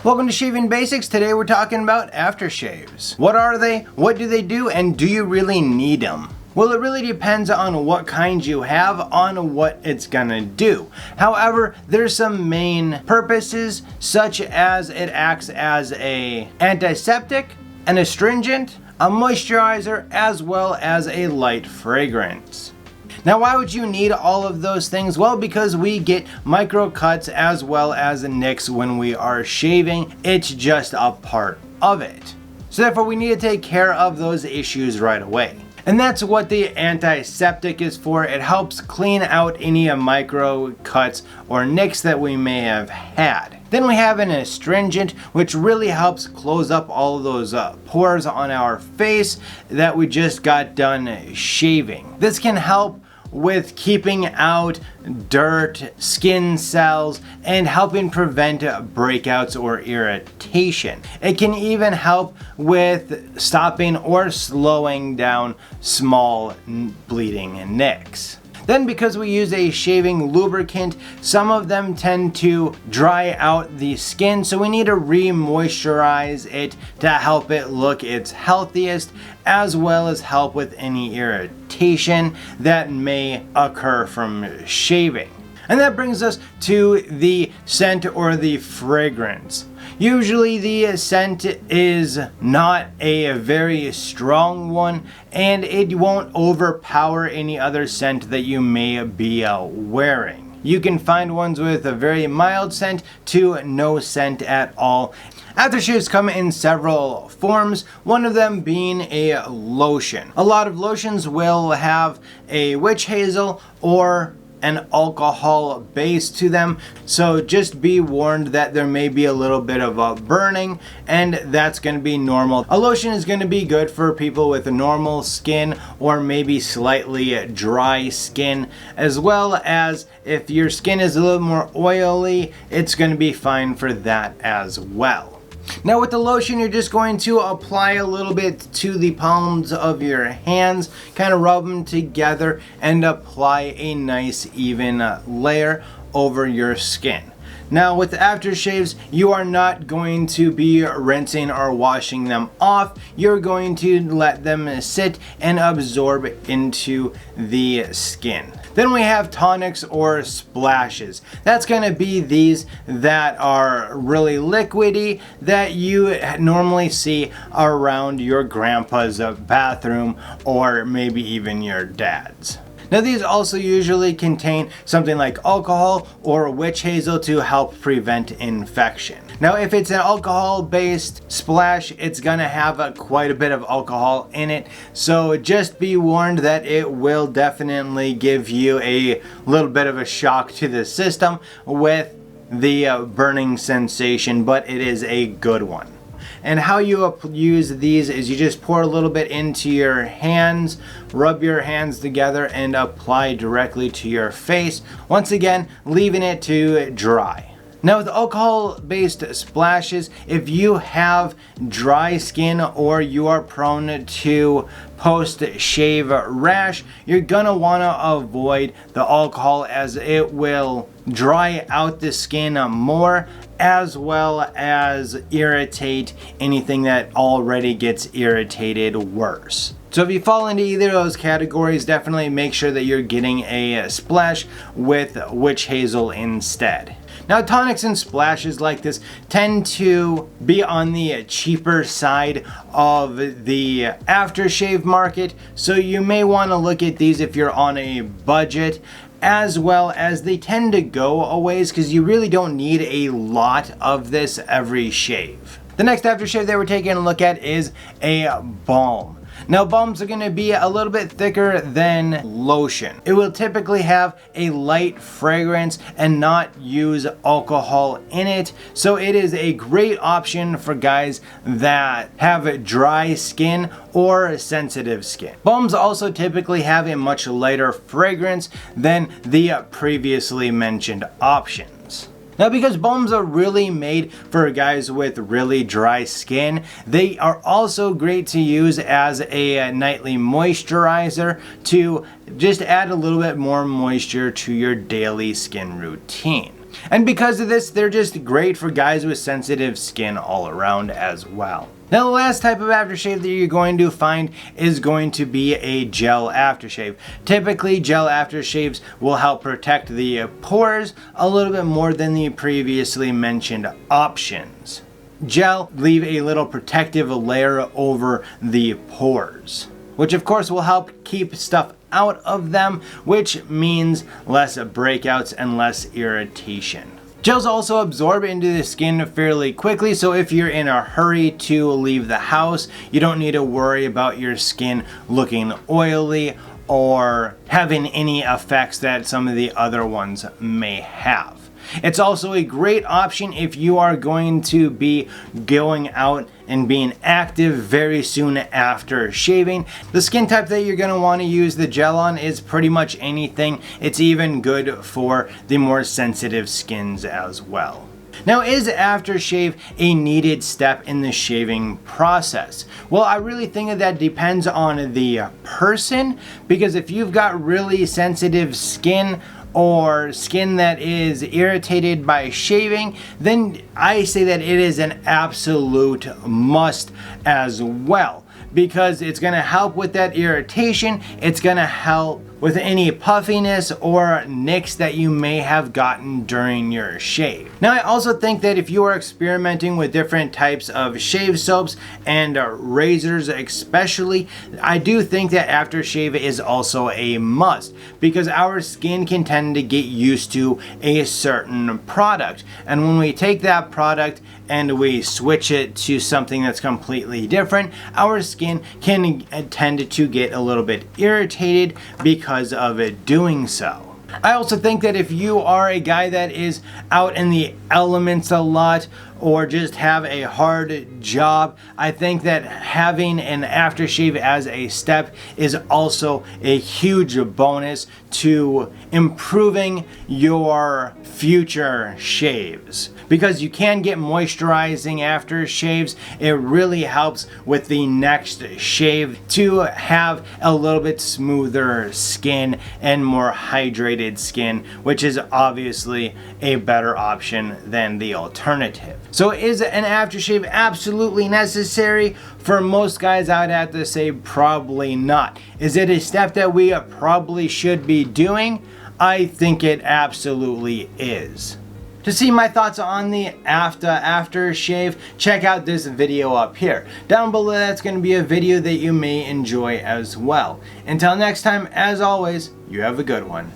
Welcome to Shaving Basics. Today we're talking about aftershaves. What are they? What do they do? And do you really need them? Well, it really depends on what kind you have on what it's gonna do. However, there's some main purposes, such as it acts as an antiseptic, an astringent, a moisturizer, as well as a light fragrance. Now, why would you need all of those things? Well, because we get micro cuts as well as nicks when we are shaving. It's just a part of it. So therefore, we need to take care of those issues right away. And that's what the antiseptic is for. It helps clean out any micro cuts or nicks that we may have had. Then we have an astringent, which really helps close up all of those pores on our face that we just got done shaving. This can help with keeping out dirt, skin cells, and helping prevent breakouts or irritation. It can even help with stopping or slowing down small bleeding nicks. Then, because we use a shaving lubricant, some of them tend to dry out the skin, so we need to re-moisturize it to help it look its healthiest, as well as help with any irritation that may occur from shaving. And that brings us to the scent or the fragrance. Usually the scent is not a very strong one, and it won't overpower any other scent that you may be wearing. You can find ones with a very mild scent to no scent at all. Aftershaves come in several forms, one of them being a lotion. A lot of lotions will have a witch hazel or an alcohol base to them, so just be warned that there may be a little bit of burning, and that's going to be normal. A lotion is going to be good for people with a normal skin or maybe slightly dry skin, as well as if your skin is a little more oily, it's going to be fine for that as well. Now with the lotion, you're just going to apply a little bit to the palms of your hands, kind of rub them together and apply a nice even layer over your skin. Now with the aftershaves, you are not going to be rinsing or washing them off. You're going to let them sit and absorb into the skin. Then we have tonics or splashes. That's going to be these that are really liquidy that you normally see around your grandpa's bathroom or maybe even your dad's. Now these also usually contain something like alcohol or witch hazel to help prevent infection. Now if it's an alcohol based splash, it's gonna have quite a bit of alcohol in it, so just be warned that it will definitely give you a little bit of a shock to the system with the burning sensation, but it is a good one. And how you use these is you just pour a little bit into your hands, rub your hands together, and apply directly to your face. Once again, leaving it to dry. Now with alcohol-based splashes, if you have dry skin or you are prone to post-shave rash, you're gonna wanna avoid the alcohol as it will dry out the skin more, as well as irritate anything that already gets irritated worse. So if you fall into either of those categories, definitely make sure that you're getting a splash with witch hazel instead. Now tonics and splashes like this tend to be on the cheaper side of the aftershave market, so you may want to look at these if you're on a budget, as well as they tend to go a ways because you really don't need a lot of this every shave. The next aftershave that we're taking a look at is a balm. Now balms are going to be a little bit thicker than lotion. It will typically have a light fragrance and not use alcohol in it, so it is a great option for guys that have dry skin or sensitive skin. Balms also typically have a much lighter fragrance than the previously mentioned options. Now because balms are really made for guys with really dry skin, they are also great to use as a nightly moisturizer to just add a little bit more moisture to your daily skin routine. And because of this, they're just great for guys with sensitive skin all around as well. Now the last type of aftershave that you're going to find is going to be a gel aftershave. Typically gel aftershaves will help protect the pores a little bit more than the previously mentioned options. Gel leave a little protective layer over the pores, which of course will help keep stuff out of them, which means less breakouts and less irritation. Gels also absorb into the skin fairly quickly, so if you're in a hurry to leave the house, you don't need to worry about your skin looking oily or having any effects that some of the other ones may have. It's also a great option if you are going to be going out and being active very soon after shaving. The skin type that you're going to want to use the gel on is pretty much anything. It's even good for the more sensitive skins as well. Now, is aftershave a needed step in the shaving process? Well, I really think that depends on the person, because if you've got really sensitive skin or skin that is irritated by shaving, then I say that it is an absolute must as well, because it's going to help with that irritation. It's going to help with any puffiness or nicks that you may have gotten during your shave. Now, I also think that if you are experimenting with different types of shave soaps and razors especially, I do think that aftershave is also a must, because our skin can tend to get used to a certain product, and when we take that product and we switch it to something that's completely different, our skin can tend to get a little bit irritated because of it doing so. I also think that if you are a guy that is out in the elements a lot or just have a hard job, I think that having an aftershave as a step is also a huge bonus to improving your future shaves, because you can get moisturizing aftershaves. It really helps with the next shave to have a little bit smoother skin and more hydrated skin, which is obviously a better option than the alternative. So is an aftershave absolutely necessary? For most guys, I would have to say probably not. Is it a step that we probably should be doing? I think it absolutely is. To see my thoughts on the aftershave, check out this video up here. Down below, that's going to be a video that you may enjoy as well. Until next time, as always, you have a good one.